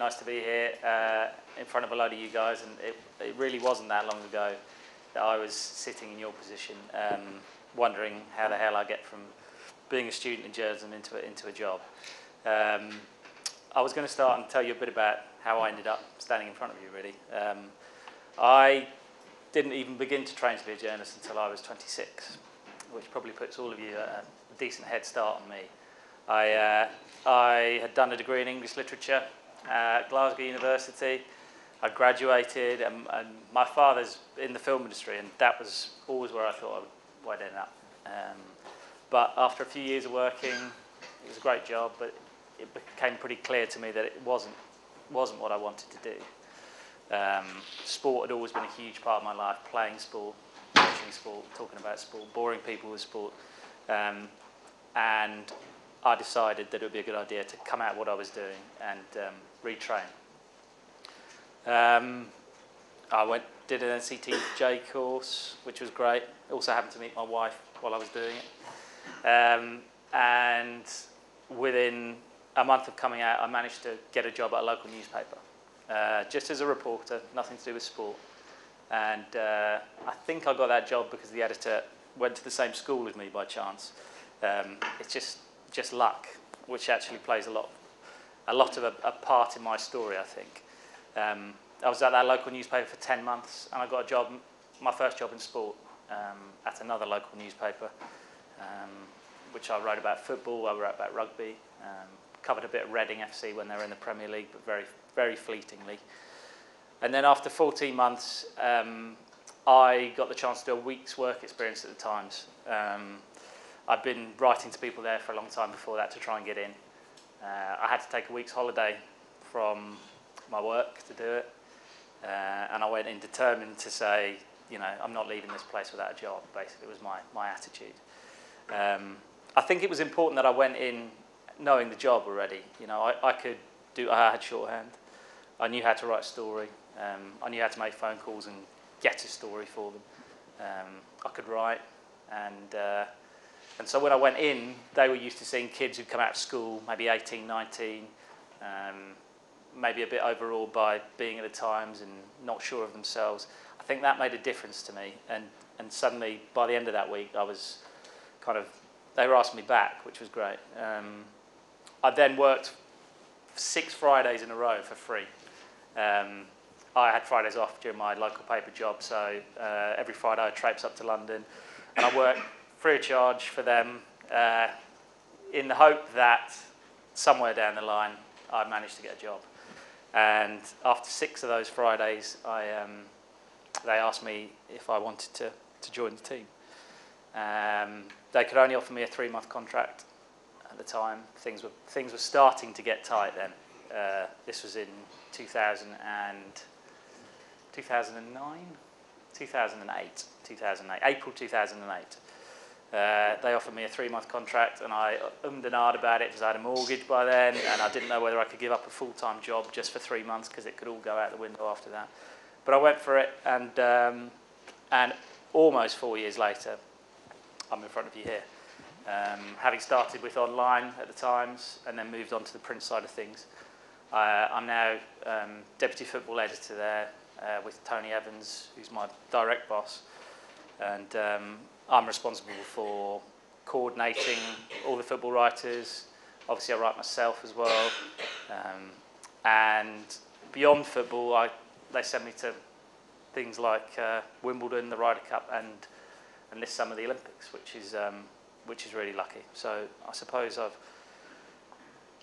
nice to be here in front of a load of you guys, and it really wasn't that long ago that I was sitting in your position, wondering how the hell I get from being a student in journalism into a job. I was going to start and tell you a bit about how I ended up standing in front of you, really. I didn't even begin to train to be a journalist until I was 26, which probably puts all of you at a decent head start on me. I had done a degree in English literature at Glasgow University. I graduated, and my father's in the film industry, and that was always where I thought I'd end up. But after a few years of working, it was a great job, but it became pretty clear to me that it wasn't what I wanted to do. Sport had always been a huge part of my life, playing sport, watching sport, talking about sport, boring people with sport. And I decided that it would be a good idea to come out of what I was doing and retrain. I did an NCTJ course, which was great. Also happened to meet my wife while I was doing it. And within a month of coming out, I managed to get a job at a local newspaper, just as a reporter, nothing to do with sport. And I think I got that job because the editor went to the same school as me by chance. It's just luck, which actually plays a lot of a part in my story, I think. I was at that local newspaper for 10 months, and I got a job, my first job in sport, at another local newspaper, which I wrote about football, I wrote about rugby, covered a bit of Reading FC when they were in the Premier League, but very, very fleetingly. And then after 14 months, I got the chance to do a week's work experience at the Times. I'd been writing to people there for a long time before that to try and get in. I had to take a week's holiday from my work to do it, and I went in determined to say, you know, I'm not leaving this place without a job. Basically, it was my attitude. I think it was important that I went in knowing the job already. You know, I had shorthand. I knew how to write a story. I knew how to make phone calls and get a story for them. I could write, and so when I went in, they were used to seeing kids who'd come out of school, maybe 18, 19, maybe a bit overawed by being at the Times and not sure of themselves. I think that made a difference to me, and suddenly, by the end of that week, I was they were asking me back, which was great. I then worked 6 Fridays in a row for free. I had Fridays off during my local paper job, so every Friday I traipsed up to London, and I worked free of charge for them, in the hope that somewhere down the line I'd manage to get a job. And after 6 of those Fridays, they asked me if I wanted to join the team. They could only offer me a 3-month contract at the time. Things were starting to get tight then. This was in 2008. April 2008. They offered me a 3-month contract, and I and ahed about it because I had a mortgage by then, and I didn't know whether I could give up a full-time job just for 3 months because it could all go out the window after that. But I went for it, and almost 4 years later, I'm in front of you here. Having started with online at the Times and then moved on to the print side of things. I'm now deputy football editor there with Tony Evans, who's my direct boss. And I'm responsible for coordinating all the football writers. Obviously, I write myself as well. And beyond football, they send me to things like Wimbledon, the Ryder Cup, and this summer the Olympics, which is really lucky. So I suppose I've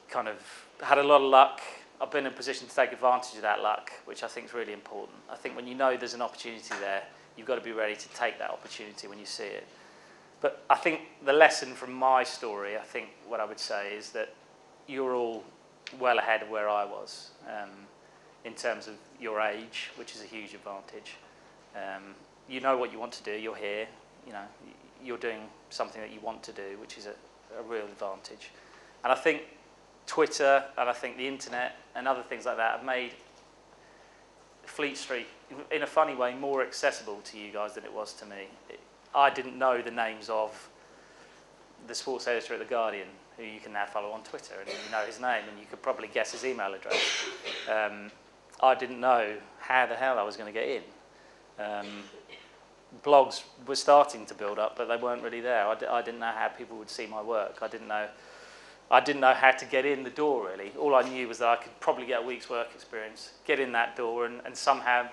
kind of had a lot of luck. I've been in a position to take advantage of that luck, which I think is really important. I think when you know there's an opportunity there, you've got to be ready to take that opportunity when you see it. But I think the lesson from my story, I think what I would say is that you're all well ahead of where I was in terms of your age, which is a huge advantage. You know what you want to do, you're here, you know, you're doing something that you want to do, which is a real advantage. And I think Twitter and I think the internet and other things like that have made Fleet Street, in a funny way, more accessible to you guys than it was to me. I didn't know the names of the sports editor at The Guardian who you can now follow on Twitter, and you know his name, and you could probably guess his email address. I didn't know how the hell I was going to get in. Blogs were starting to build up, but they weren't really there. I didn't know how people would see my work. I didn't know how to get in the door, really. All I knew was that I could probably get a week's work experience, get in that door, and somehow,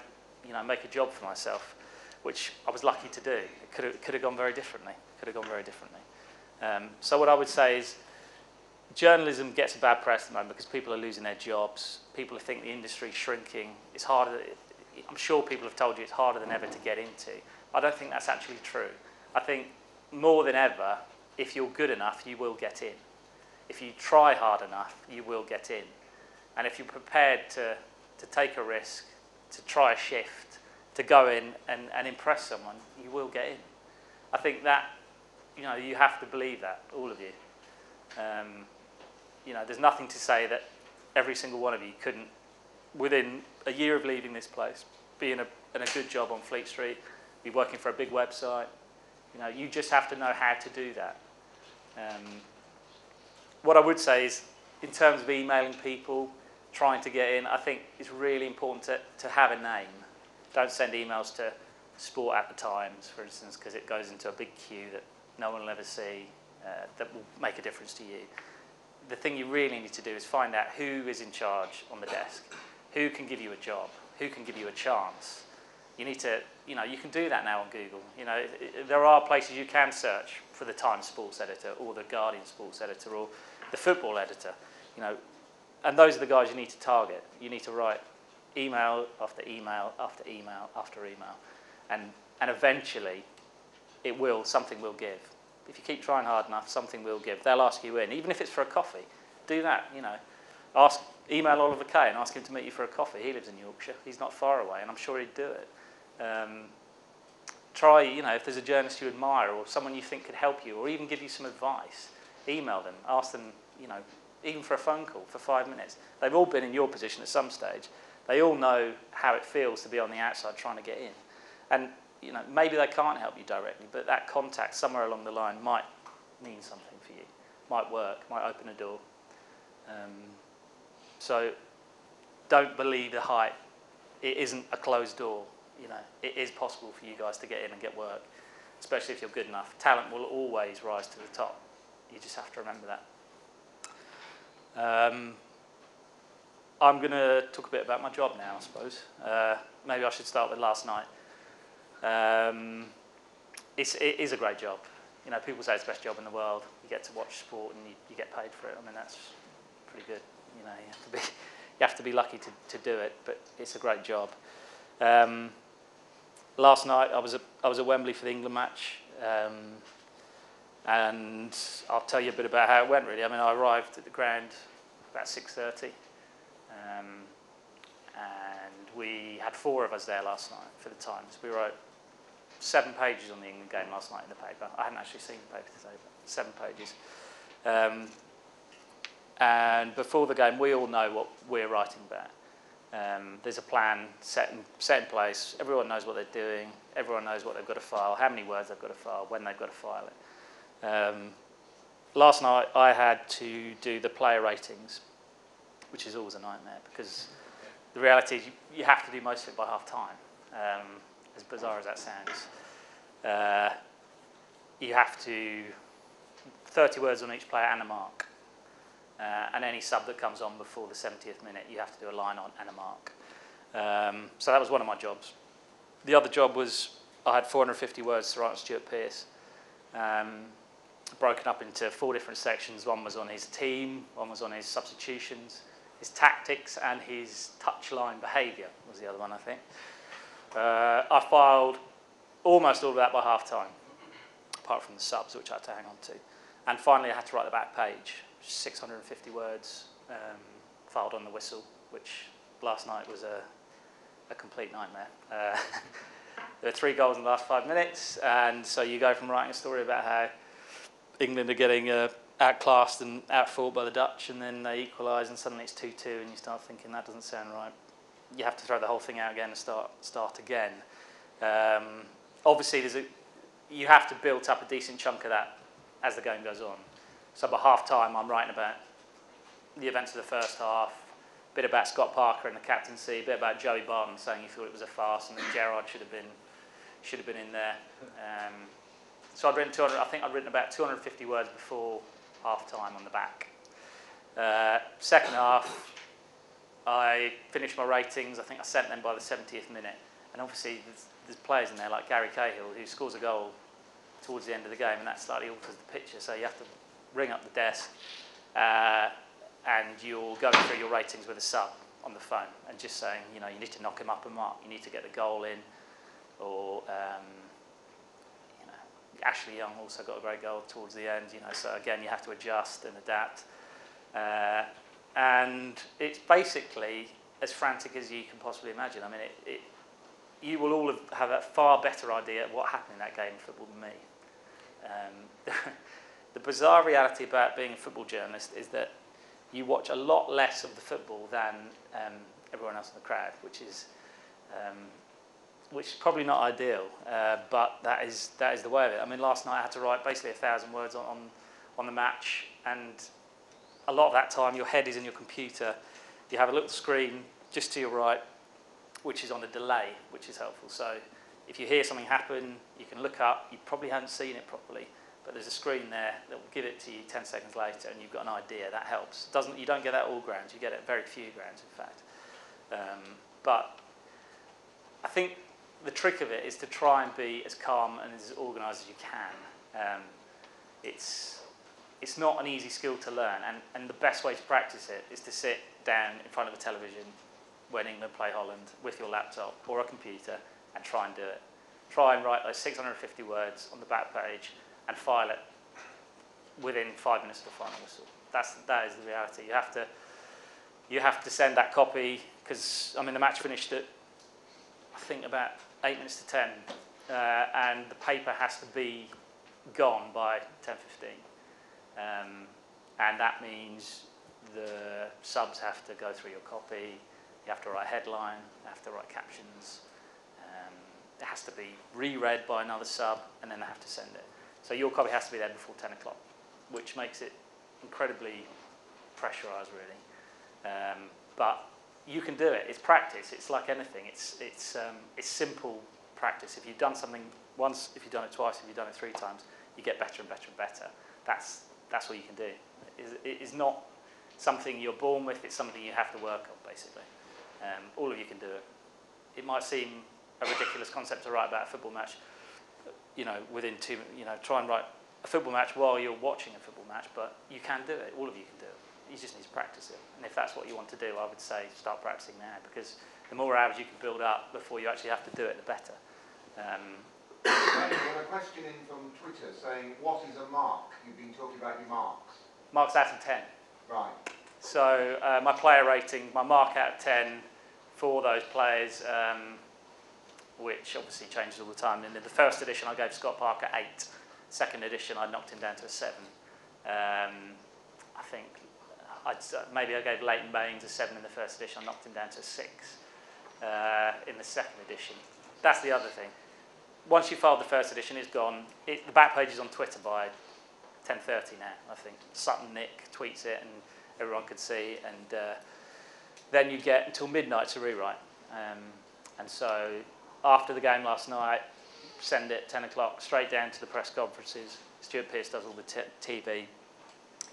make a job for myself, which I was lucky to do. It could have gone very differently. So what I would say is, journalism gets a bad press at the moment because people are losing their jobs. People think the industry is shrinking. It's harder. I'm sure people have told you it's harder than ever to get into. I don't think that's actually true. I think more than ever, if you're good enough, you will get in. If you try hard enough, you will get in. And if you're prepared to take a risk, to try a shift, to go in and impress someone, you will get in. I think that, you have to believe that, all of you. There's nothing to say that every single one of you couldn't, within a year of leaving this place, be in a good job on Fleet Street, be working for a big website. You just have to know how to do that. What I would say is, in terms of emailing people, trying to get in, I think it's really important to have a name. Don't send emails to Sport at the Times, for instance, because it goes into a big queue that no one will ever see, that will make a difference to you. The thing you really need to do is find out who is in charge on the desk, who can give you a job, who can give you a chance. You need to, you can do that now on Google. There are places you can search for the Times sports editor or the Guardian sports editor or the football editor, and those are the guys you need to target. You need to write email after email after email after email, and eventually something will give. If you keep trying hard enough, something will give. They'll ask you in, even if it's for a coffee. Do that, email Oliver Kay and ask him to meet you for a coffee. He lives in Yorkshire. He's not far away, and I'm sure he'd do it. Try, if there's a journalist you admire or someone you think could help you or even give you some advice, email them, ask them, even for a phone call for 5 minutes. They've all been in your position at some stage. They all know how it feels to be on the outside trying to get in. And, maybe they can't help you directly, but that contact somewhere along the line might mean something for you, might work, might open a door. So don't believe the hype. It isn't a closed door. It is possible for you guys to get in and get work, especially if you're good enough. Talent will always rise to the top. You just have to remember that. I'm going to talk a bit about my job now, I suppose. Maybe I should start with last night. It is a great job. People say it's the best job in the world. You get to watch sport and you get paid for it. I mean, that's pretty good. You have to be lucky to do it, but it's a great job. Last night I was at Wembley for the England match, and I'll tell you a bit about how it went. Really, I mean, I arrived at the ground about 6:30, and we had 4 of us there last night for the Times. We wrote 7 pages on the England game last night in the paper. I hadn't actually seen the paper today, but 7 pages. And before the game, we all know what we're writing about. There's a plan set in place. Everyone knows what they're doing. Everyone knows what they've got to file, how many words they've got to file, when they've got to file it. Last night, I had to do the player ratings, which is always a nightmare because the reality is you have to do most of it by half-time, as bizarre as that sounds. You have to 30 words on each player and a mark. And any sub that comes on before the 70th minute, you have to do a line on and a mark. So that was one of my jobs. The other job was I had 450 words to write on Stuart Pearce, broken up into 4 different sections. One was on his team, one was on his substitutions, his tactics, and his touchline behaviour was the other one, I think. I filed almost all of that by half-time, apart from the subs, which I had to hang on to. And finally, I had to write the back page. 650 words filed on the whistle, which last night was a complete nightmare. There were 3 goals in the last 5 minutes, and so you go from writing a story about how England are getting outclassed and outfought by the Dutch, and then they equalise, and suddenly it's 2-2, and you start thinking that doesn't sound right. You have to throw the whole thing out again and start again. Obviously, you have to build up a decent chunk of that as the game goes on. So by half time, I'm writing about the events of the first half, a bit about Scott Parker and the captaincy, a bit about Joey Barton saying he thought it was a farce and that Gerrard should have been in there. So I'd written I think I'd written about 250 words before half time on the back. Second half, I finished my ratings. I think I sent them by the 70th minute. And obviously there's players in there like Gary Cahill who scores a goal towards the end of the game, and that slightly alters the picture. So you have to ring up the desk and you're going through your ratings with a sub on the phone and just saying, you need to knock him up a mark. You need to get the goal in. Or, Ashley Young also got a great goal towards the end. So again, you have to adjust and adapt. And it's basically as frantic as you can possibly imagine. I mean, you will all have a far better idea of what happened in that game of football than me. The bizarre reality about being a football journalist is that you watch a lot less of the football than everyone else in the crowd, which is probably not ideal, but that is the way of it. I mean, last night I had to write basically 1,000 words on the match, and a lot of that time your head is in your computer. You have a little screen just to your right, which is on a delay, which is helpful. So if you hear something happen, you can look up. You probably haven't seen it properly, but there's a screen there that will give it to you 10 seconds later, and you've got an idea. That helps. You don't get that all grounds. You get it at very few grounds, in fact. But I think the trick of it is to try and be as calm and as organised as you can. It's not an easy skill to learn, and the best way to practice it is to sit down in front of a television when England play Holland with your laptop or a computer and try and do it. Try and write those 650 words on the back page and file it within 5 minutes of the final whistle. That is the reality. You have to send that copy, because the match finished at I think about 8 minutes to 10, and the paper has to be gone by 10:15, and that means the subs have to go through your copy. You have to write a headline, you have to write captions. It has to be reread by another sub, and then they have to send it. So your copy has to be there before 10 o'clock, which makes it incredibly pressurised, really. But you can do it. It's practice. It's like anything. It's simple practice. If you've done something once, if you've done it twice, if you've done it 3 times, you get better and better and better. That's what you can do. It is not something you're born with. It's something you have to work on, basically. All of you can do it. It might seem a ridiculous concept to write about a football match. Try and write a football match while you're watching a football match, but you can do it. All of you can do it. You just need to practice it. And if that's what you want to do, I would say start practicing now, because the more hours you can build up before you actually have to do it, the better. We got a question in from Twitter saying, what is a mark? You've been talking about your marks. Marks out of 10. Right. So my player rating, my mark out of 10 for those players, which obviously changes all the time. In the first edition, I gave Scott Parker 8. Second edition, I knocked him down to a 7. I think maybe I gave Leighton Baines a 7 in the first edition. I knocked him down to a 6 in the second edition. That's the other thing. Once you filed the first edition, it's gone. The back page is on Twitter by 10:30 now, I think. Sutton Nick tweets it and everyone could see. And then you get until midnight to rewrite. And so after the game last night, send it 10 o'clock straight down to the press conferences. Stuart Pearce does all the TV, he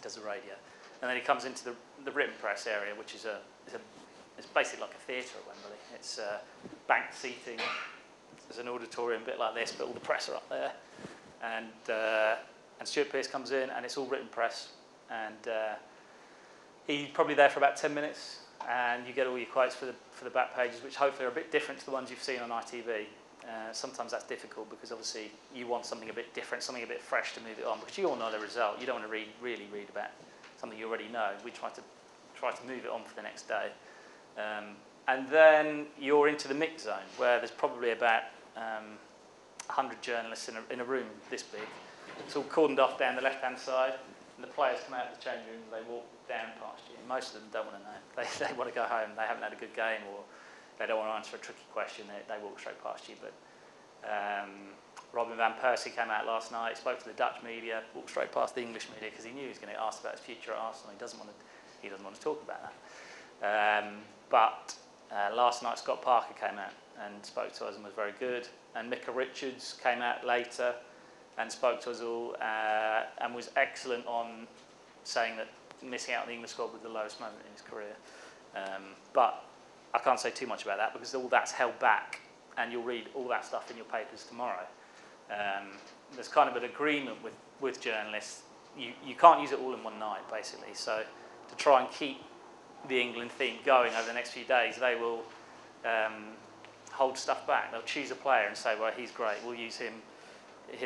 does the radio. And then he comes into the written press area, which is it's basically like a theatre at Wembley. It's banked seating. There's an auditorium, a bit like this, but all the press are up there. And Stuart Pearce comes in, and it's all written press. And he's probably there for about 10 minutes, and you get all your quotes for the back pages, which hopefully are a bit different to the ones you've seen on ITV. Sometimes that's difficult because obviously you want something a bit different, something a bit fresh to move it on, because you all know the result. You don't want to really read about something you already know. We try to move it on for the next day. And then you're into the mix zone, where there's probably about 100 journalists in a room this big. It's all cordoned off down the left-hand side, and the players come out of the change room, they walk down past you. Most of them don't want to know. They want to go home, they haven't had a good game, or they don't want to answer a tricky question, they walk straight past you. But Robin van Persie came out last night, spoke to the Dutch media, walked straight past the English media because he knew he was going to get asked about his future at Arsenal. He doesn't want to talk about that. But last night Scott Parker came out and spoke to us and was very good. And Micah Richards came out later and spoke to us all and was excellent on saying that missing out on the English squad was the lowest moment in his career. But I can't say too much about that because all that's held back, and you'll read all that stuff in your papers tomorrow. There's kind of an agreement with journalists. You can't use it all in one night, basically. So to try and keep the England theme going over the next few days, they will hold stuff back. They'll choose a player and say, well, he's great, we'll use him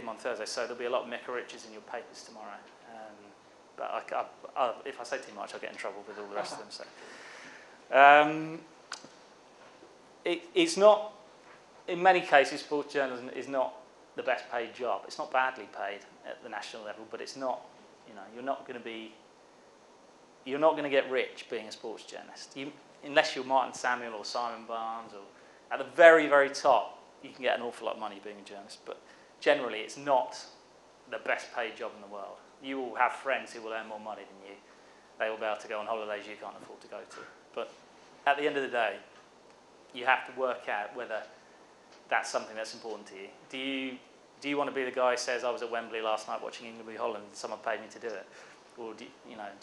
on Thursday. So there'll be a lot of Micah Richards in your papers tomorrow. But if I say too much, I'll get in trouble with all the rest of them. So it's not, in many cases, sports journalism is not the best paid job. It's not badly paid at the national level, but it's not, you're not going to get rich being a sports journalist. Unless you're Martin Samuel or Simon Barnes, or at the very, very top, you can get an awful lot of money being a journalist. But generally, it's not the best paid job in the world. You will have friends who will earn more money than you. They will be able to go on holidays you can't afford to go to. But at the end of the day, you have to work out whether that's something that's important to you. Do you want to be the guy who says, I was at Wembley last night watching England v Holland and someone paid me to do it? Or do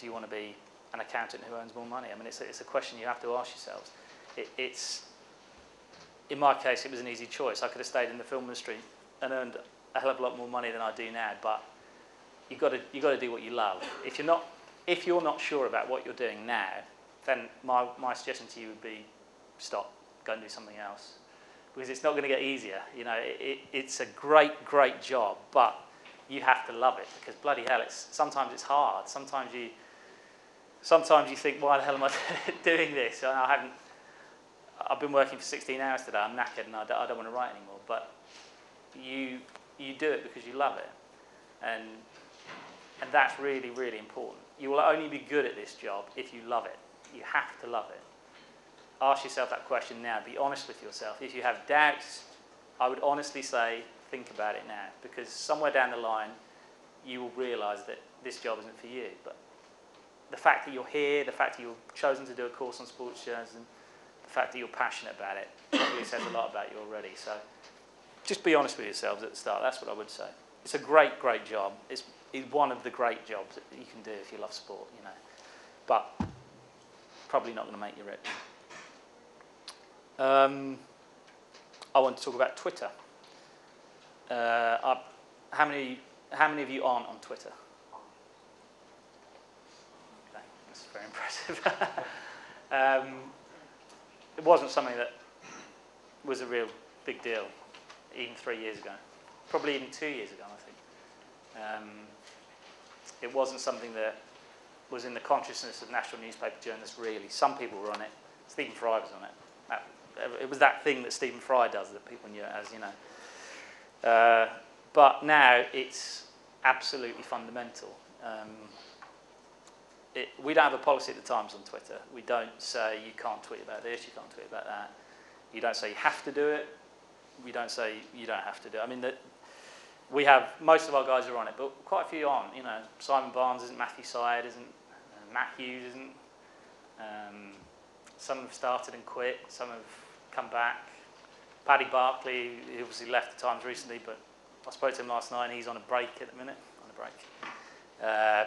you want to be an accountant who earns more money? I mean, it's a question you have to ask yourselves. In my case, it was an easy choice. I could have stayed in the film industry and earned a hell of a lot more money than I do now, but you've got to do what you love. If you're not sure about what you're doing now, then my suggestion to you would be stop, go and do something else, because it's not going to get easier. It's a great, great job, but you have to love it, because bloody hell, sometimes it's hard. Sometimes you think, why the hell am I doing this? I've been working for 16 hours today. I'm knackered and I don't want to write anymore. But you do it because you love it, and that's really, really important. You will only be good at this job if you love it. You have to love it. Ask yourself that question now. Be honest with yourself. If you have doubts, I would honestly say think about it now, because somewhere down the line you will realise that this job isn't for you. But the fact that you're here, the fact that you've chosen to do a course on sports journalism, the fact that you're passionate about it probably says a lot about you already. So just be honest with yourselves at the start. That's what I would say. It's a great, great job. It's one of the great jobs that you can do if you love sport, but probably not going to make you rich. I want to talk about Twitter. How many of you aren't on Twitter? Okay, that's very impressive. It wasn't something that was a real big deal even 3 years ago, probably even 2 years ago, I think. It wasn't something that was in the consciousness of national newspaper journalists, really. Some people were on it. Stephen Fry was on it. It was that thing that Stephen Fry does that people knew it as, But now it's absolutely fundamental. We don't have a policy at the Times on Twitter. We don't say you can't tweet about this, you can't tweet about that. You don't say you have to do it. We don't say you don't have to do it. I mean, we have, most of our guys are on it, but quite a few aren't. Simon Barnes isn't, Matthew Syed isn't, Matt Hughes isn't. Some have started and quit, some have come back. Paddy Barclay, he obviously left the Times recently, but I spoke to him last night and he's on a break at the minute,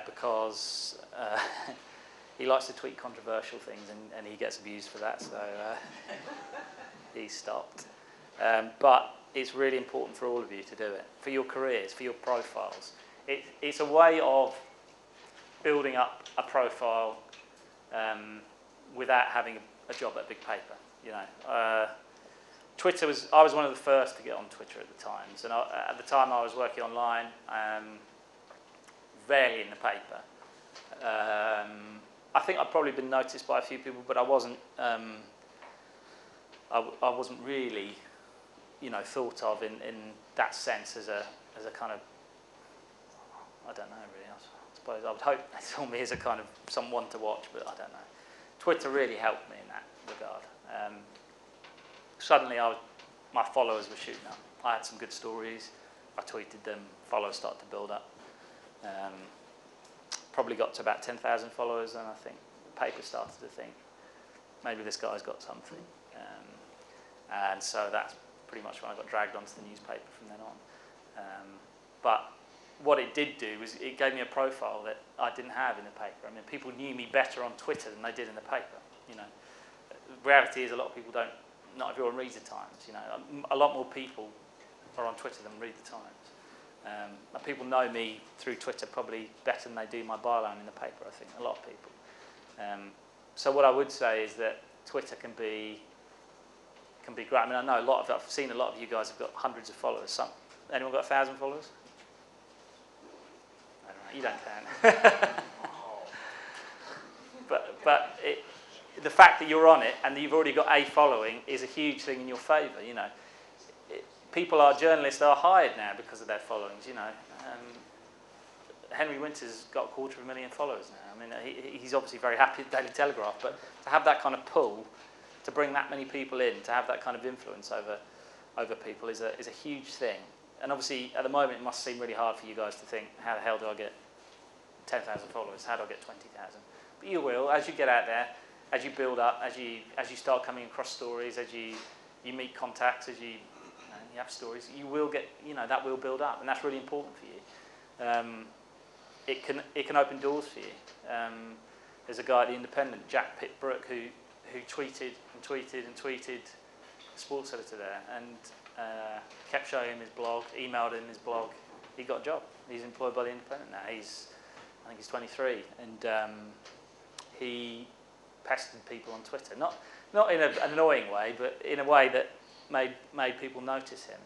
because he likes to tweet controversial things and he gets abused for that, so he's stopped. But it's really important for all of you to do it, for your careers, for your profiles. It's a way of building up a profile without having a job at a big paper. Twitter I was one of the first to get on Twitter at the Times, and at the time I was working online, rarely in the paper. I think I'd probably been noticed by a few people, but I wasn't really, thought of in that sense as a kind of, I don't know really. I suppose I would hope they saw me as a kind of someone to watch, but I don't know. Twitter really helped me in that regard. Suddenly my followers were shooting up. I had some good stories. I tweeted them, followers started to build up. Probably got to about 10,000 followers, and I think the paper started to think, maybe this guy's got something. And so that's pretty much when I got dragged onto the newspaper from then on. But what it did do was it gave me a profile that I didn't have in the paper. I mean, people knew me better on Twitter than they did in the paper. You know, the reality is a lot of people don't. Not everyone reads the Times. You know, a lot more people are on Twitter than read the Times. And people know me through Twitter probably better than they do my byline in the paper. I think a lot of people. So what I would say is that Twitter can be great. I mean, I've seen a lot of you guys have got hundreds of followers. Anyone got 1,000 followers? I don't know. You don't count. but the fact that you're on it and that you've already got a following is a huge thing in your favour. You know, journalists are hired now because of their followings. You know, Henry Winter's got 250,000 followers now. I mean, he's obviously very happy at Daily Telegraph, but to have that kind of pull, to bring that many people in, to have that kind of influence over people is a huge thing. And obviously, at the moment, it must seem really hard for you guys to think, how the hell do I get 10,000 followers? How do I get 20,000? But you will, as you get out there, as you build up, as you start coming across stories, as you meet contacts, as you have stories, you will get, that will build up, and that's really important for you. It can open doors for you. There's a guy at the Independent, Jack Pitt-Brooke, who tweeted and tweeted and tweeted, the sports editor there, and kept showing him his blog, emailed him his blog. He got a job. He's employed by the Independent now. I think he's 23, and he pestered people on Twitter, not in an annoying way, but in a way that made people notice him.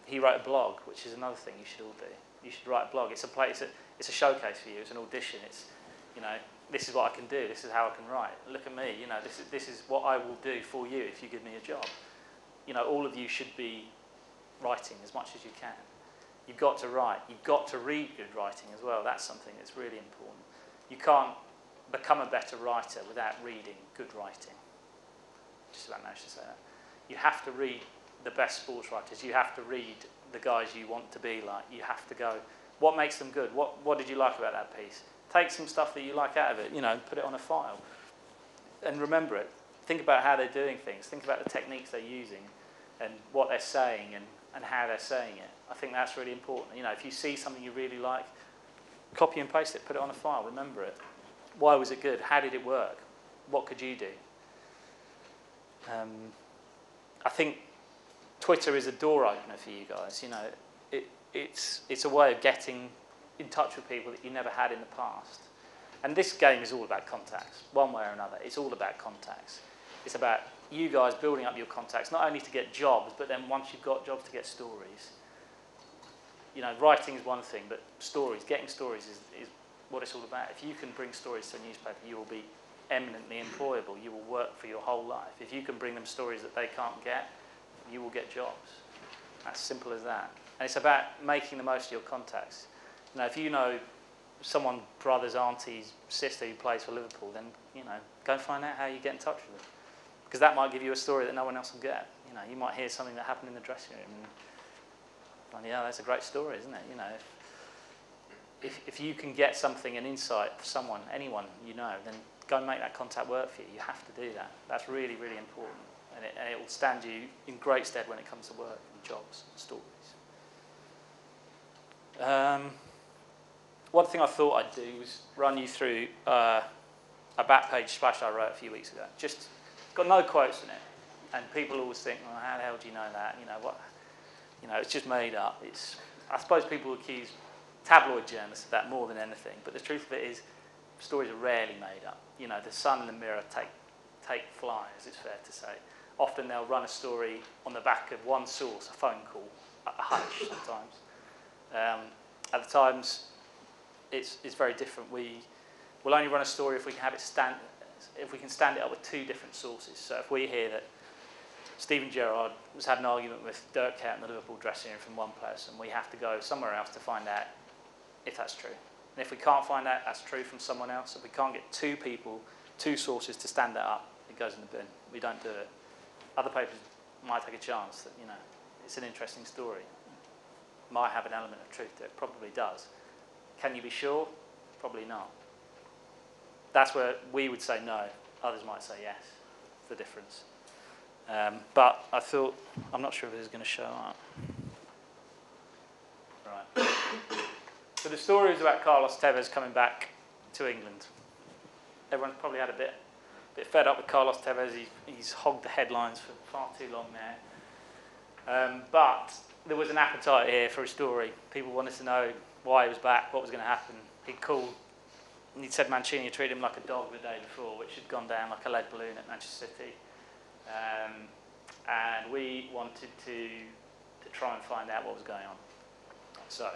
He wrote a blog, which is another thing you should all do. You should write a blog. It's a showcase for you. It's an audition. It's, this is what I can do. This is how I can write. Look at me. This is what I will do for you if you give me a job. All of you should be writing as much as you can. You've got to write. You've got to read good writing as well. That's something that's really important. You can't become a better writer without reading good writing. Just about managed to say that. You have to read the best sports writers. You have to read the guys you want to be like. You have to go, what makes them good? What did you like about that piece? Take some stuff that you like out of it, put it on a file. And remember it. Think about how they're doing things. Think about the techniques they're using and what they're saying and how they're saying it. I think that's really important. If you see something you really like, copy and paste it, put it on a file, remember it. Why was it good? How did it work? What could you do? I think Twitter is a door opener for you guys. It's a way of getting in touch with people that you never had in the past. And this game is all about contacts, one way or another. It's all about contacts. It's about you guys building up your contacts, not only to get jobs, but then once you've got jobs, to get stories. Writing is one thing, but getting stories is what it's all about. If you can bring stories to a newspaper, you will be eminently employable. You will work for your whole life. If you can bring them stories that they can't get, you will get jobs. That's simple as that. And it's about making the most of your contacts. If you know someone, brother's, auntie's, sister who plays for Liverpool, then, go and find out how you get in touch with them. Because that might give you a story that no one else will get. You might hear something that happened in the dressing room and that's a great story, isn't it? If you can get something, an insight for someone, anyone then go and make that contact work for you. You have to do that. That's really, really important. And it will stand you in great stead when it comes to work and jobs and stories. One thing I thought I'd do was run you through a back page splash I wrote a few weeks ago. Just got no quotes in it. And people always think, well, how the hell do you know that? It's just made up. I suppose people accuse tabloid journalists of that more than anything. But the truth of it is, stories are rarely made up. The Sun and the Mirror take flyers, it's fair to say. Often they'll run a story on the back of one source, a phone call, a hunch sometimes. At the Times, it's very different. We'll only run a story if we can have it stand it up with two different sources. So if we hear that Steven Gerrard was having an argument with Dirk Kuyt in the Liverpool dressing room from one person, we have to go somewhere else to find out if that's true. And if we can't find out that's true from someone else, if we can't get two people, two sources to stand that up, it goes in the bin. We don't do it. Other papers might take a chance that, it's an interesting story. might have an element of truth to it. Probably does. Can you be sure? Probably not. That's where we would say no. Others might say yes. It's the difference. But I thought, I'm not sure if this is going to show up. Right. So the story is about Carlos Tevez coming back to England. Everyone's probably had a bit fed up with Carlos Tevez. He's hogged the headlines for far too long now. But there was an appetite here for a story. People wanted to know why he was back, what was going to happen. He'd called, and he'd said Mancini had treated him like a dog the day before, which had gone down like a lead balloon at Manchester City. And we wanted to try and find out what was going on. So,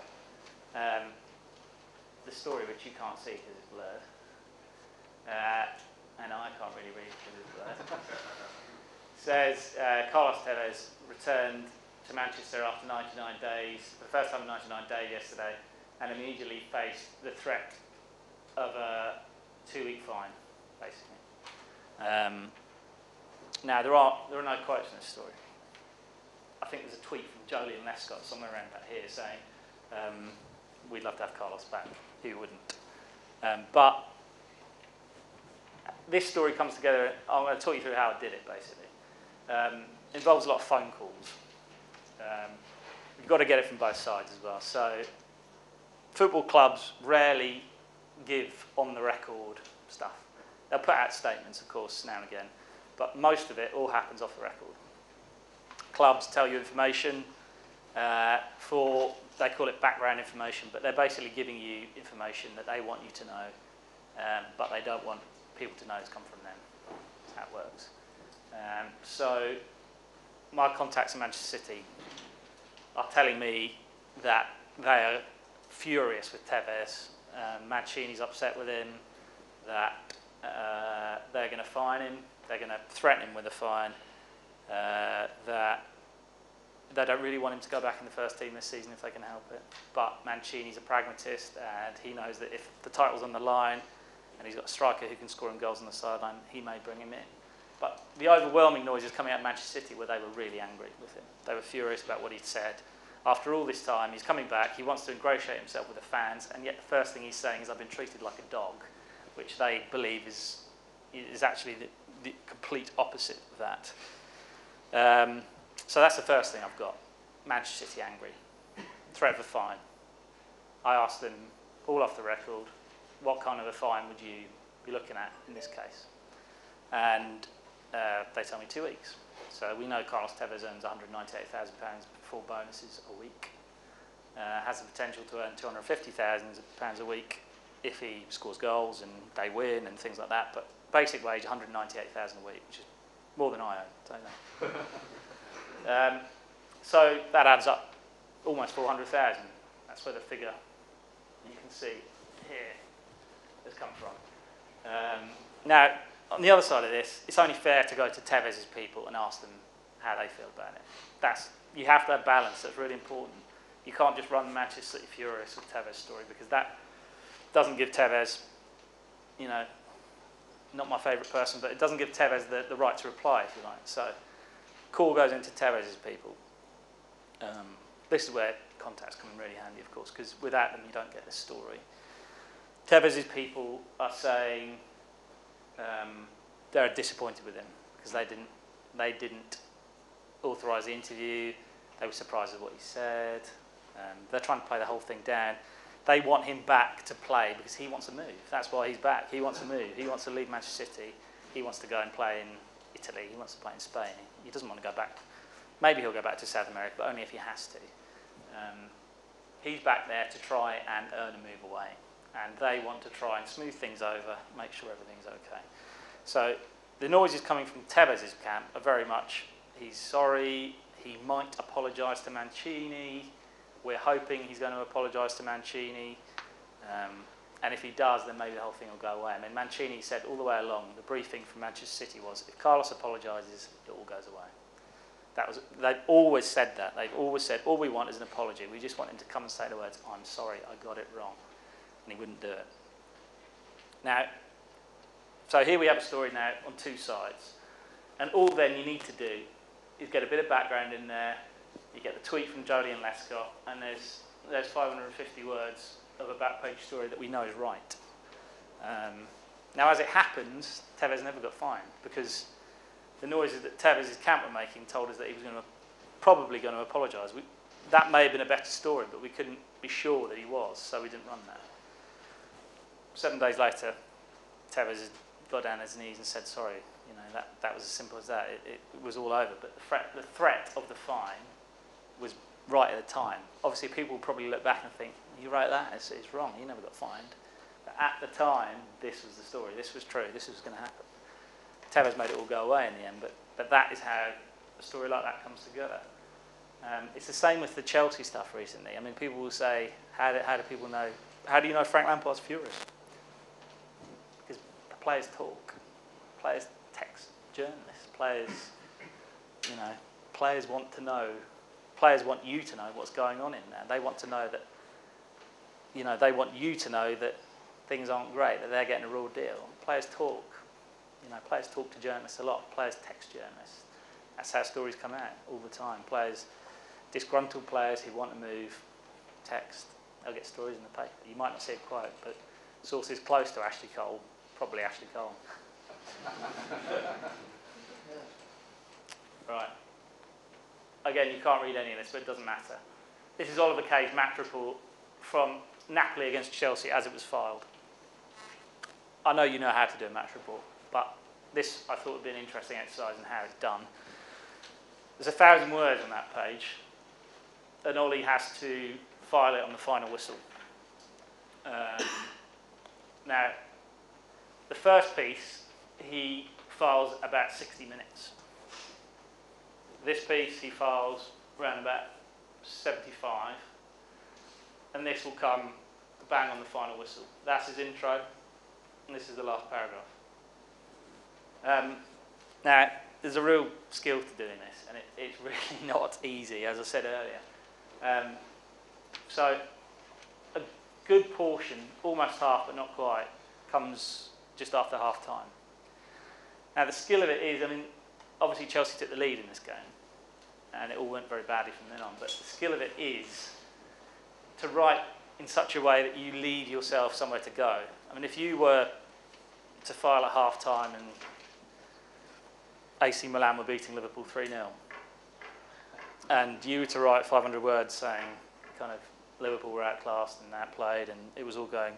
the story, which you can't see because it's blurred, and I can't really read because it's blurred, says Carlos Tevez returned to Manchester after 99 days, for the first time in 99 days yesterday, and immediately faced the threat of a 2-week fine, basically. Now, there are no quotes in this story. I think there's a tweet from Jolien Lescott somewhere around about here saying, we'd love to have Carlos back. Who wouldn't? But this story comes together, I'm going to talk you through how I did it, basically. Involves a lot of phone calls. You've got to get it from both sides as well. So football clubs rarely give on-the-record stuff. They'll put out statements, of course, now and again, but most of it all happens off the record. Clubs tell you information they call it background information, but they're basically giving you information that they want you to know, but they don't want people to know it's come from them. That's how it works. So my contacts in Manchester City are telling me that they are furious with Tevez. Mancini's upset with him, that they're going to fine him, they're going to threaten him with a fine, that they don't really want him to go back in the first team this season if they can help it. But Mancini's a pragmatist, and he knows that if the title's on the line and he's got a striker who can score him goals on the sideline, he may bring him in. But the overwhelming noise is coming out of Manchester City, where they were really angry with him. They were furious about what he'd said. After all this time, he's coming back, he wants to ingratiate himself with the fans, and yet the first thing he's saying is, I've been treated like a dog, which they believe is actually the complete opposite of that. So that's the first thing I've got. Manchester City angry. Threat of a fine. I asked them, all off the record, what kind of a fine would you be looking at in this case? And they tell me 2 weeks. So we know Carlos Tevez earns £198,000 before bonuses a week. Has the potential to earn £250,000 a week if he scores goals and they win and things like that. But basic wage, £198,000 a week, which is more than I earn, don't they? So that adds up almost 400,000. That's where the figure you can see here has come from. Now, on the other side of this, it's only fair to go to Tevez's people and ask them how they feel about it. You have to have balance. That's really important. You can't just run Manchester City furious with Tevez's story, because that doesn't give Tevez, not my favourite person, but it doesn't give Tevez the right to reply, if you like. So call goes into Tevez's people. This is where contacts come in really handy, of course, because without them you don't get this story. Tevez's people are saying they're disappointed with him because they didn't authorise the interview. They were surprised at what he said. They're trying to play the whole thing down. They want him back to play because he wants to move. That's why he's back. He wants to move. He wants to leave Manchester City. He wants to go and play in Italy. He wants to play in Spain. He doesn't want to go back. Maybe he'll go back to South America, but only if he has to. He's back there to try and earn a move away. And they want to try and smooth things over, make sure everything's okay. So the noises coming from Tevez's camp are very much, he's sorry, he might apologise to Mancini. We're hoping he's going to apologise to Mancini. And if he does, then maybe the whole thing will go away. I mean, Mancini said all the way along, the briefing from Manchester City was, if Carlos apologises, it all goes away. They've always said that. They've always said, all we want is an apology. We just want him to come and say the words, I'm sorry, I got it wrong. And he wouldn't do it. Now, so here we have a story now on two sides. And all then you need to do is get a bit of background in there. You get the tweet from Jolien Lescott, and there's 550 words of a back-page story that we know is right. Now, as it happens, Tevez never got fined because the noises that Tevez's camp were making told us that he was probably going to apologise. That may have been a better story, but we couldn't be sure that he was, so we didn't run that. 7 days later, Tevez got down on his knees and said sorry. You know, that was as simple as that. It was all over. But the threat of the fine was right at the time. Obviously, people will probably look back and think, you wrote that? It's wrong. You never got fined. But at the time, this was the story. This was true. This was going to happen. Tevez made it all go away in the end, but that is how a story like that comes together. It's the same with the Chelsea stuff recently. I mean, people will say, how do people know? How do you know Frank Lampard's furious? Because players talk, players text journalists, players want to know, players want you to know what's going on in there. They want to know that, they want you to know that things aren't great, that they're getting a raw deal. Players talk. Players talk to journalists a lot. Players text journalists. That's how stories come out all the time. Disgruntled players who want to move, text. They'll get stories in the paper. You might not see a quote, but sources close to Ashley Cole, probably Ashley Cole. Right. Again, you can't read any of this, but it doesn't matter. This is Oliver Kay's match report from Napoli against Chelsea as it was filed. I know you know how to do a match report, but this I thought would be an interesting exercise in how it's done. There's 1,000 words on that page, and Ollie has to file it on the final whistle. Now, the first piece, he files about 60 minutes. This piece, he files around about 75, and this will come bang on the final whistle. That's his intro, and this is the last paragraph. Now, there's a real skill to doing this, and it's really not easy, as I said earlier. So, a good portion, almost half but not quite, comes just after half time. Now, the skill of it is, obviously Chelsea took the lead in this game, and it all went very badly from then on, but the skill of it is to write in such a way that you lead yourself somewhere to go. If you were to file at half time and AC Milan were beating Liverpool 3-0, and you were to write 500 words saying kind of Liverpool were outclassed and outplayed and it was all going,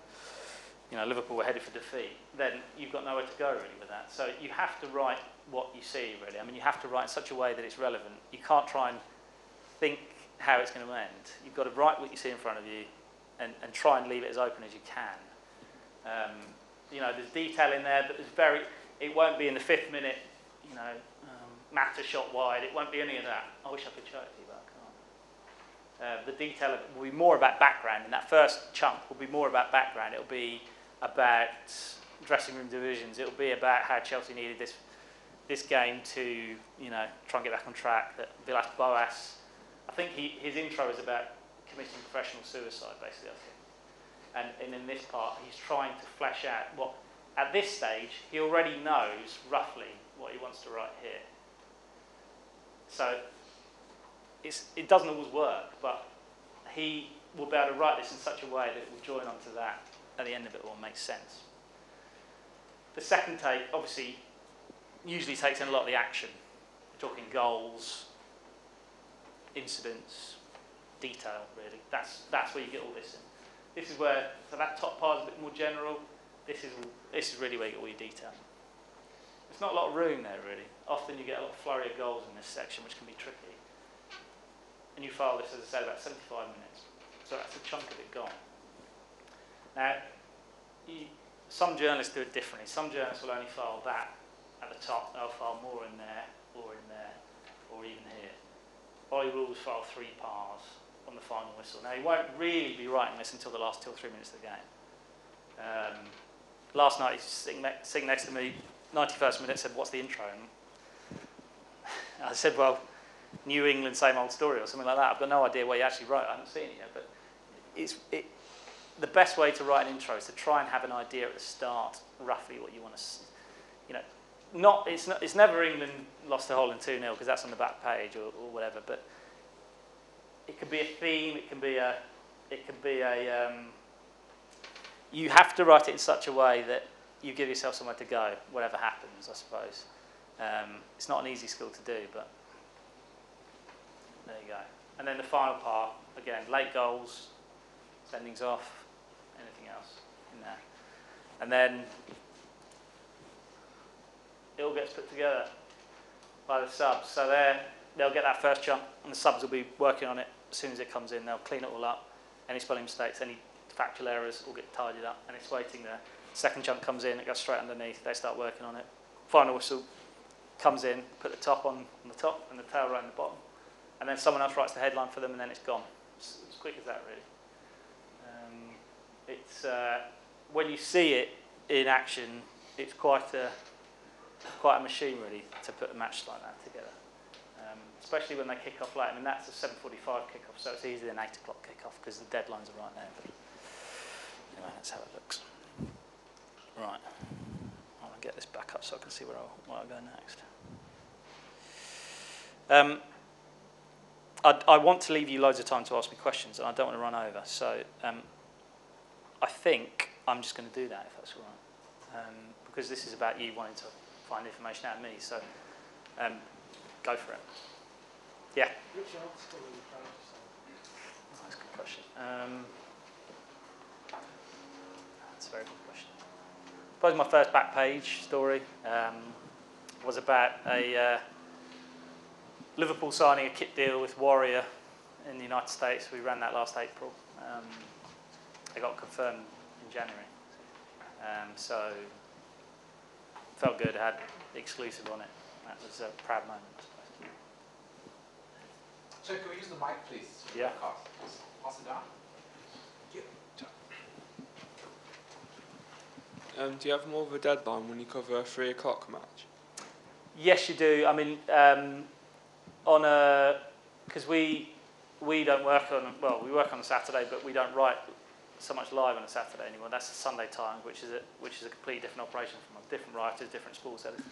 Liverpool were headed for defeat, then you've got nowhere to go really with that. So you have to write what you see really. You have to write in such a way that it's relevant. You can't try and think how it's going to end. You've got to write what you see in front of you and try and leave it as open as you can. There's detail in there, but it won't be in the 5th minute, Mata shot wide. It won't be any of that. I wish I could show it to you, but I can't. The detail will be more about background. In that first chunk will be more about background. It'll be about dressing room divisions. It'll be about how Chelsea needed this game to, try and get back on track. That Villas-Boas, I think his intro is about committing professional suicide, basically, I think. And in this part, he's trying to flesh out what, at this stage, he already knows roughly what he wants to write here. So it doesn't always work, but he will be able to write this in such a way that it will join onto that at the end of it all and make sense. The second take, obviously, usually takes in a lot of the action. We're talking goals, incidents, detail, really. That's where you get all this in. This is where, so that top part is a bit more general. This is really where you get all your detail. There's not a lot of room there, really. Often you get a lot of flurry of goals in this section, which can be tricky. And you file this, as I said, about 75 minutes. So that's a chunk of it gone. Now, some journalists do it differently. Some journalists will only file that at the top. They'll file more in there, or even here. Ollie will always file 3 pars on the final whistle. Now, he won't really be writing this until the last 2 or 3 minutes of the game. Last night, he's sitting next to me, 91st minute, said, "What's the intro?" And I said, "Well, New England, same old story," or something like that. I've got no idea what he actually wrote. I haven't seen it yet. But the best way to write an intro is to try and have an idea at the start, roughly what you want to, it's never England lost to Holland 2-0 because that's on the back page or whatever. But it can be a theme, it can be a you have to write it in such a way that you give yourself somewhere to go, whatever happens, I suppose. It's not an easy skill to do, but there you go. And then the final part, again, late goals, sendings off, anything else in there. And then it all gets put together by the subs. So they'll get that first chunk, and the subs will be working on it as soon as it comes in. They'll clean it all up. Any spelling mistakes, any factual errors will get tidied up, and it's waiting there. Second chunk comes in, it goes straight underneath. They start working on it. Final whistle comes in, put the top on the top and the tail right on the bottom, and then someone else writes the headline for them, and then it's gone. It's as quick as that, really. It's when you see it in action, it's quite a machine, really, to put a match like that together. Especially when they kick off late. I mean, that's a 7:45 kick-off, so it's easier than 8 o'clock kick-off because the deadlines are right there. But anyway, that's how it looks. Right. I want to get this back up so I can see where I'll go next. I want to leave you loads of time to ask me questions, and I don't want to run over. So I think I'm just going to do that, if that's all right. Because this is about you wanting to find information out of me. So go for it. Yeah. Which art school are you proud of yourself? That's a good question. That's a very good question. I suppose my first back page story was about a Liverpool signing a kit deal with Warrior in the United States. We ran that last April. They got confirmed in January. So felt good, had the exclusive on it. That was a proud moment, I suppose. So can we use the mic, please? Yeah. Pass it down. Do you have more of a deadline when you cover a 3 o'clock match? Yes, you do. I mean, because we don't work on, well, we work on a Saturday, but we don't write so much live on a Saturday anymore. That's a Sunday time, which is a completely different operation from us. Different writers, different sports editors,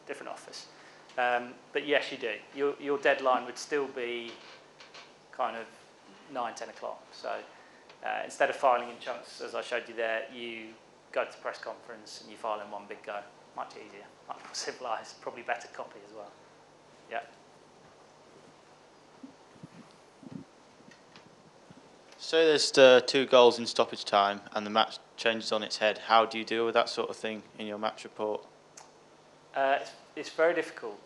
different office. But yes, you do. Your deadline would still be kind of 9, 10 o'clock. So instead of filing in chunks, as I showed you there, you go to press conference and you file in one big go. Much easier, much more civilised, probably better copy as well. Yeah. So there's 2 goals in stoppage time and the match changes on its head. How do you deal with that sort of thing in your match report? It's very difficult.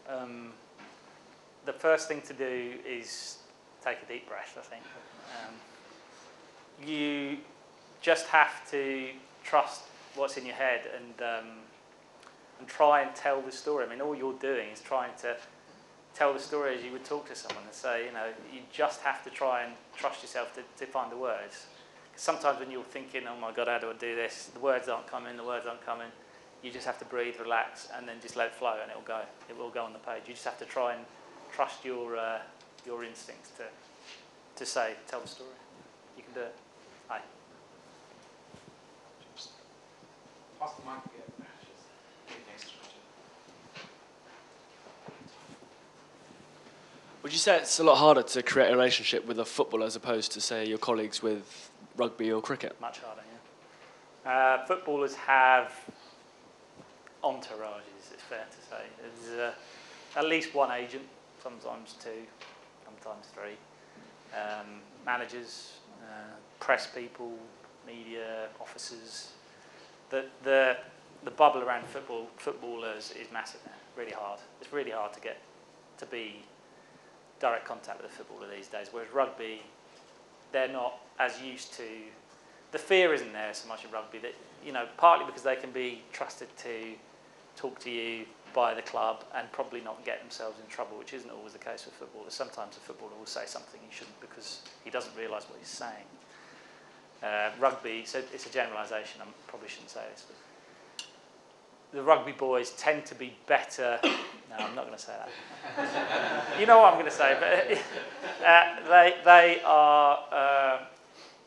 The first thing to do is take a deep breath, I think. You just have to trust what's in your head and try and tell the story. I mean, all you're doing is trying to tell the story as you would talk to someone and say, you just have to try and trust yourself to find the words. Sometimes when you're thinking, oh my God, how do I do this? The words aren't coming, you just have to breathe, relax, and then just let it flow, and it will go on the page. You just have to try and trust your instincts to tell the story. You can do it. Hi. Pass the mic again. Next to Would you say it's a lot harder to create a relationship with a footballer as opposed to, say, your colleagues with rugby or cricket? Much harder, yeah. Footballers have entourages, it's fair to say. There's at least one agent, sometimes 2, sometimes 3. Managers, press people, media, officers. The bubble around footballers is massive now, really hard. It's really hard to get to be direct contact with a footballer these days, whereas rugby, they're not as used to, the fear isn't there so much in rugby, that, partly because they can be trusted to talk to you by the club and probably not get themselves in trouble, which isn't always the case with footballers. Sometimes a footballer will say something he shouldn't because he doesn't realise what he's saying. Rugby, so it's a generalisation, I probably shouldn't say this, but the rugby boys tend to be better. No, I'm not going to say that. You know what I'm going to say, but they are,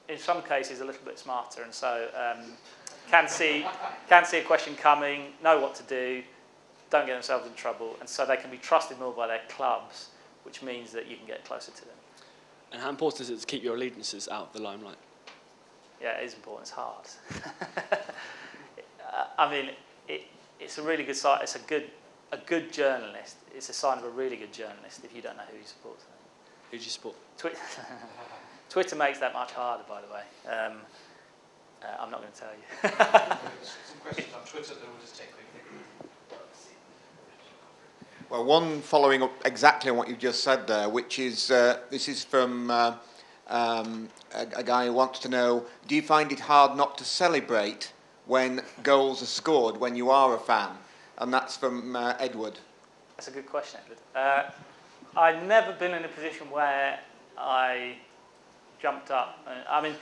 in some cases, a little bit smarter, and so can see a question coming, know what to do, don't get themselves in trouble, and so they can be trusted more by their clubs, which means that you can get closer to them. And how important is it to keep your allegiances out of the limelight? Yeah, it is important. It's hard. I mean, it's a really good sign. It's a good journalist. It's a sign of a really good journalist if you don't know who you support. Who do you support? Twitter makes that much harder, by the way. I'm not going to tell you. Some questions on Twitter that we'll just take quickly. Well, one following up exactly on what you've just said there, which is, this is from a guy who wants to know, do you find it hard not to celebrate when goals are scored when you are a fan? And that's from Edward. That's a good question, Edward. I've never been in a position where I jumped up. I mean,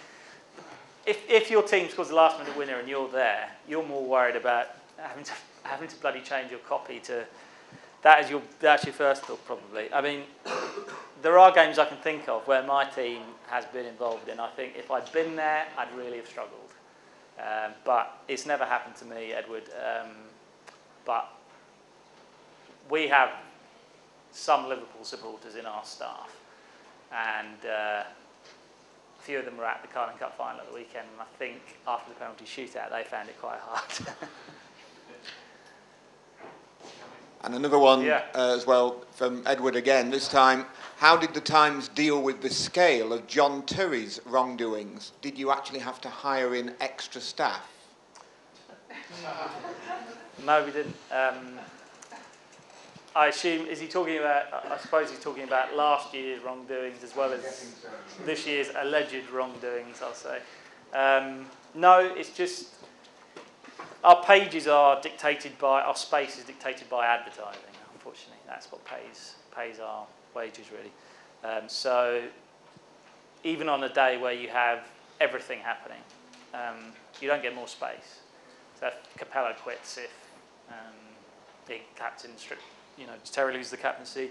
if your team scores the last minute winner and you're there, you're more worried about having to bloody change your copy to... That's your first thought, probably. I mean, there are games I can think of where my team has been involved in. I think if I'd been there, I'd really have struggled. But it's never happened to me, Edward. But we have some Liverpool supporters in our staff, and a few of them were at the Carling Cup final at the weekend, and I think after the penalty shootout, they found it quite hard. And another one as well from Edward again, this time. How did the Times deal with the scale of John Terry's wrongdoings? Did you actually have to hire in extra staff? No, we didn't. I assume, is he talking about, I suppose he's talking about last year's wrongdoings as well as this year's alleged wrongdoings, I'll say. No, it's just... Our pages are dictated by, our space is dictated by advertising, unfortunately. That's what pays our wages, really. So even on a day where you have everything happening, you don't get more space. So if Capello quits, if the captain, Terry loses the captaincy,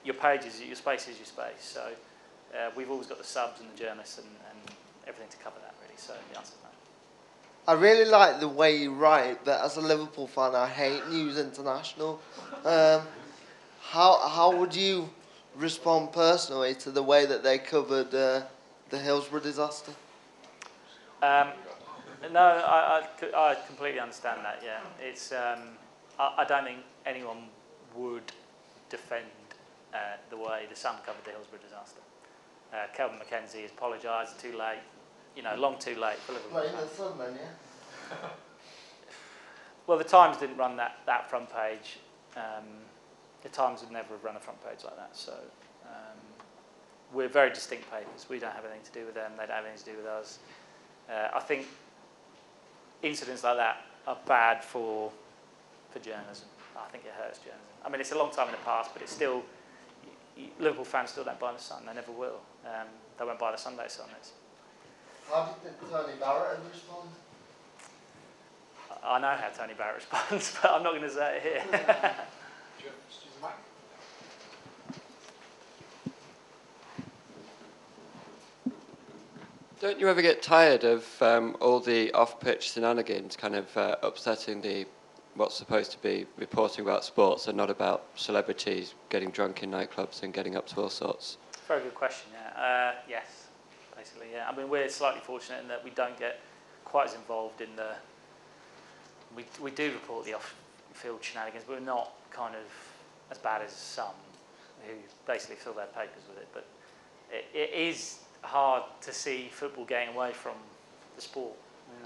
your space is your space. So we've always got the subs and the journalists and everything to cover that, really. So the answer is no. I really like the way you write, but as a Liverpool fan, I hate News International. How would you respond personally to the way that they covered the Hillsborough disaster? No, I completely understand that. Yeah, it's. I don't think anyone would defend the way the Sun covered the Hillsborough disaster. Kelvin McKenzie has apologised too late. Long too late for Liverpool. Playing the Sun then, yeah? Well, the Times didn't run that front page. The Times would never have run a front page like that. So we're very distinct papers. We don't have anything to do with them. They don't have anything to do with us. I think incidents like that are bad for journalism. I think it hurts journalism. I mean, it's a long time in the past, but it's still... Liverpool fans still don't buy the Sun. They never will. They won't buy the Sunday Sun. How do you think Tony Barrett would respond? I know how Tony Barrett responds, but I'm not going to say it here. Do you have the mic? Don't you ever get tired of all the off-pitch shenanigans kind of upsetting what's supposed to be reporting about sports and not about celebrities getting drunk in nightclubs and getting up to all sorts? Very good question, yeah. Yes, basically, yeah. I mean, we're slightly fortunate in that we don't get quite as involved in the... We do report the off-field shenanigans, but we're not kind of as bad as some who basically fill their papers with it. But it is hard to see football getting away from the sport.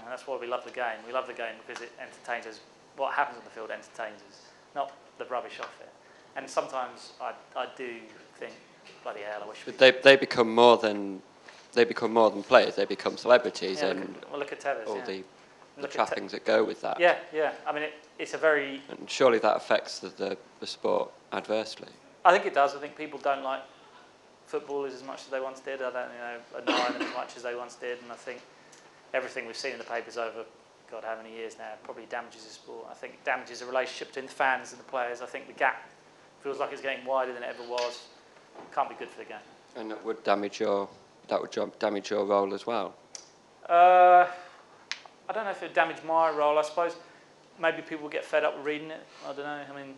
That's why we love the game. We love the game because it entertains us. What happens on the field entertains us, not the rubbish off it. And sometimes I do think, bloody hell, I wish. But they become more than players. They become celebrities, yeah, and look at Tevez, all yeah. the trappings that go with that. Yeah, yeah. I mean, it's a very... And surely that affects the sport adversely. I think it does. I think people don't like footballers as much as they once did. I don't admire them as much as they once did. And I think everything we've seen in the papers over, God, how many years now, probably damages the sport. I think it damages the relationship between the fans and the players. I think the gap feels like it's getting wider than it ever was. Can't be good for the game. And that would damage your role as well. I don't know if it would damage my role. I suppose maybe people get fed up with reading it. I don't know. I mean,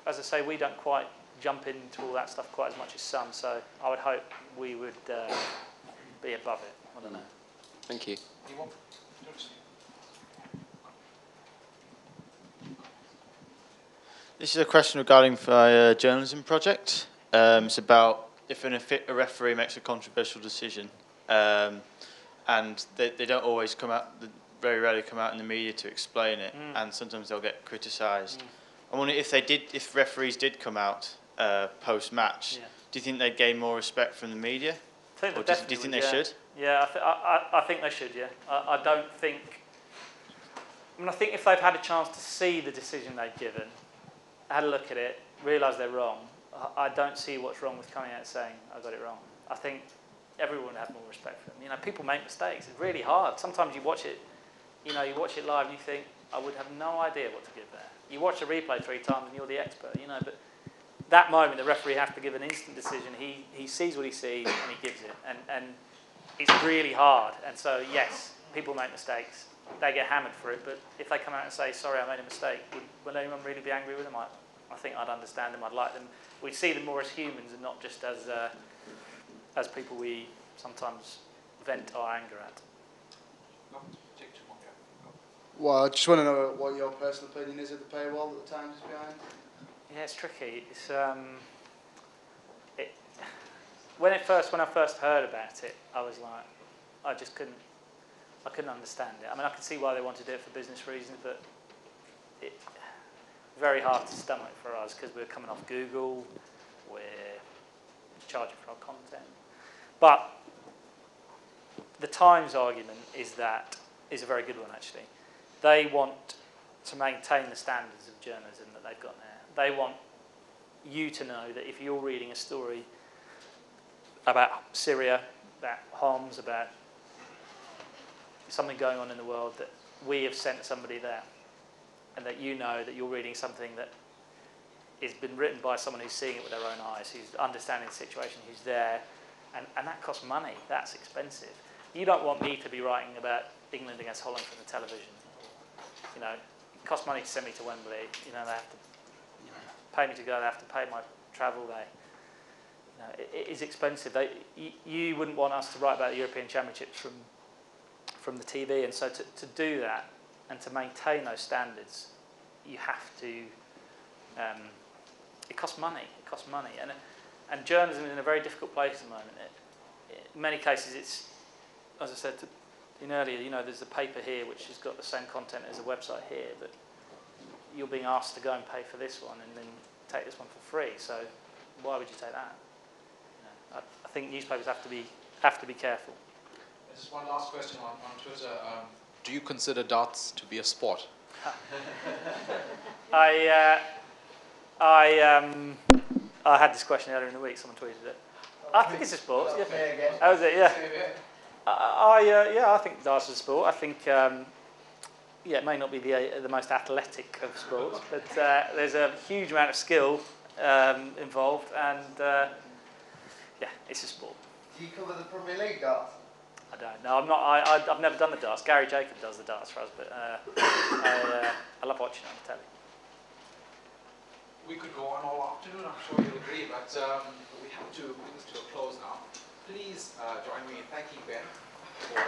as I say, we don't quite jump into all that stuff quite as much as some. So I would hope we would be above it. I don't know. Thank you. This is a question regarding the journalism project. It's about if a referee makes a controversial decision, and they don't always come out, very rarely come out in the media to explain it, and sometimes they'll get criticised. I wonder if referees did come out post-match, do you think they'd gain more respect from the media? I think Or do you think they should? Yeah, I think they should, yeah. I don't think... I mean, I think if they've had a chance to see the decision they've given, had a look at it, realise they're wrong, I don't see what's wrong with coming out and saying, I got it wrong. I think everyone would have more respect for them. You know, people make mistakes. It's really hard. Sometimes you watch it, you know, you watch it live and you think, I would have no idea what to give there. You watch a replay 3 times and you're the expert, you know, but that moment the referee has to give an instant decision. He sees what he sees and he gives it. And it's really hard. And so, yes, people make mistakes. They get hammered for it, but if they come out and say, sorry, I made a mistake, would anyone really be angry with them? I think I'd understand them, I'd like them. We'd see them more as humans and not just as people we sometimes vent our anger at. Well, I just want to know what your personal opinion is of the paywall that the Times is behind. Yeah, it's tricky. It's when I first heard about it, I was like, I couldn't understand it. I mean, I could see why they wanted to do it for business reasons, but it's very hard to stomach for us because we're coming off Google, we're charging for our content. But the Times argument is a very good one, actually. They want to maintain the standards of journalism that they've got now. They want you to know that if you're reading a story about Syria, about Homs, about something going on in the world, that we have sent somebody there, and that you know that you're reading something that has been written by someone who's seeing it with their own eyes, who's understanding the situation, who's there, and that costs money. That's expensive. You don't want me to be writing about England against Holland from the television. You know, it costs money to send me to Wembley. You know, they have to pay me to go. They have to pay my travel. It is expensive. You wouldn't want us to write about the European Championships from the TV, and so to do that and to maintain those standards, you have to. It costs money. It costs money, and journalism is in a very difficult place at the moment. In many cases, it's, as I said earlier, you know, there's a paper here which has got the same content as a website here, but you're being asked to go and pay for this one and then take this one for free. So why would you take that? You know, I think newspapers have to be careful. Just one last question on Twitter. Do you consider darts to be a sport? I had this question earlier in the week. Someone tweeted it. I think it's a sport. Yeah. That was it. Yeah. I think darts is a sport. I think it may not be the most athletic of sports, but there's a huge amount of skill involved, and it's a sport. Do you cover the Premier League darts? I don't. No, I'm not. I've never done the darts. Gary Jacob does the darts for us, but I love watching it on the telly. We could go on all afternoon, I'm sure you'll agree, but we have to bring this to a close now. Please join me in thanking Ben for